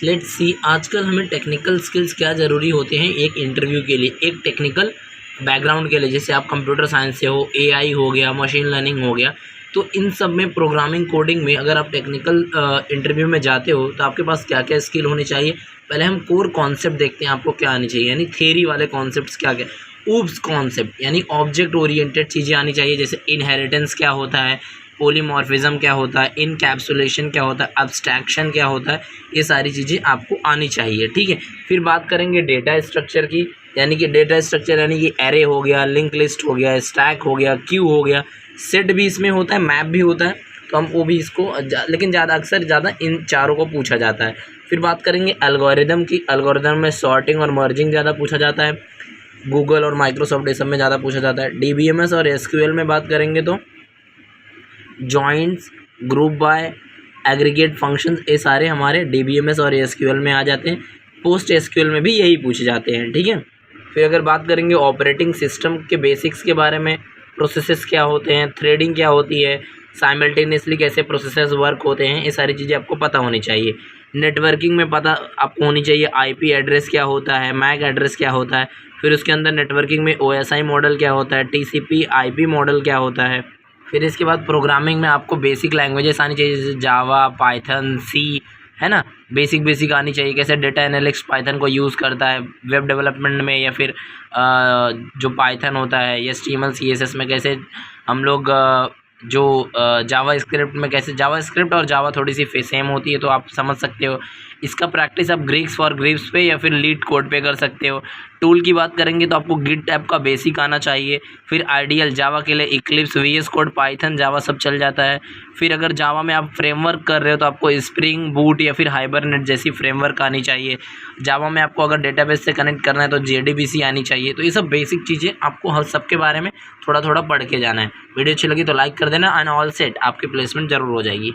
Let's see आजकल हमें technical skills क्या ज़रूरी होते हैं एक इंटरव्यू के लिए, एक टेक्निकल बैकग्राउंड के लिए। जैसे आप कंप्यूटर साइंस से हो, एआई हो गया, मशीन लर्निंग हो गया, तो इन सब में प्रोग्रामिंग कोडिंग में अगर आप टेक्निकल इंटरव्यू में जाते हो तो आपके पास क्या क्या स्किल होनी चाहिए। पहले हम कोर कॉन्सेप्ट देखते हैं आपको क्या आनी चाहिए, यानी थेरी वाले कॉन्सेप्ट्स क्या क्या। ऊब्स कॉन्सेप्ट यानी ऑब्जेक्ट ओरिएंटेड चीज़ें आनी चाहिए, जैसे इनहेरिटेंस क्या होता है, पॉलीमॉर्फिज्म क्या होता है, इनकैप्सुलेशन क्या होता है, अब्स्ट्रैक्शन क्या होता है, ये सारी चीज़ें आपको आनी चाहिए। ठीक है, फिर बात करेंगे डेटा स्ट्रक्चर की, यानी कि डेटा स्ट्रक्चर यानी कि एरे हो गया, लिंक लिस्ट हो गया, स्टैक हो गया, क्यू हो गया, सेट भी इसमें होता है, मैप भी होता है, तो हम वो भी इसको लेकिन ज़्यादा इन चारों को पूछा जाता है। फिर बात करेंगे एल्गोरिदम की, एल्गोरिदम में सॉर्टिंग और मर्जिंग ज़्यादा पूछा जाता है, गूगल और माइक्रोसॉफ्ट ये सब में ज़्यादा पूछा जाता है। डीबीएमएस और एसक्यूएल में बात करेंगे तो joints, group by, aggregate functions, ये सारे हमारे डीबीएमएस और एसक्यूएल में आ जाते हैं। पोस्ट एसक्यूएल में भी यही पूछे जाते हैं। ठीक है, फिर अगर बात करेंगे ऑपरेटिंग सिस्टम के बेसिक्स के बारे में, प्रोसेसेस क्या होते हैं, थ्रेडिंग क्या होती है, साइमल्टेनियसली कैसे प्रोसेसेस वर्क होते हैं, ये सारी चीज़ें आपको पता होनी चाहिए। नेटवर्किंग में पता आपको होनी चाहिए आईपी एड्रेस क्या होता है, मैक एड्रेस क्या होता है, फिर उसके अंदर नेटवर्किंग में ओएसआई मॉडल क्या होता है, टीसीपी आईपी मॉडल क्या होता है। फिर इसके बाद प्रोग्रामिंग में आपको बेसिक लैंग्वेजेस आनी चाहिए, जैसे जावा, पाइथन, सी, है ना, बेसिक आनी चाहिए। कैसे डेटा एनालिटिक्स पाइथन को यूज़ करता है वेब डेवलपमेंट में, या फिर जो पाइथन होता है या HTML CSS में कैसे हम लोग जो जावा स्क्रिप्ट में कैसे, जावा स्क्रिप्ट और जावा थोड़ी सी सेम होती है, तो आप समझ सकते हो। इसका प्रैक्टिस आप ग्रीक्स फॉर ग्रीप्स पे या फिर लीड कोड पे कर सकते हो। टूल की बात करेंगे तो आपको गिट ऐप का बेसिक आना चाहिए। फिर आइडियल जावा के लिए इक्लिप्स, VS कोड, पाइथन, जावा सब चल जाता है। फिर अगर जावा में आप फ्रेमवर्क कर रहे हो तो आपको स्प्रिंग बूट या फिर हाइबरनेट जैसी फ्रेमवर्क आनी चाहिए। जावा में आपको अगर डेटाबेस से कनेक्ट करना है तो JDBC आनी चाहिए। तो ये सब बेसिक चीज़ें आपको हर सबके बारे में थोड़ा थोड़ा पढ़ के जाना है। वीडियो अच्छी लगी तो लाइक कर देना, एंड ऑल सेट, आपकी प्लेसमेंट ज़रूर हो जाएगी।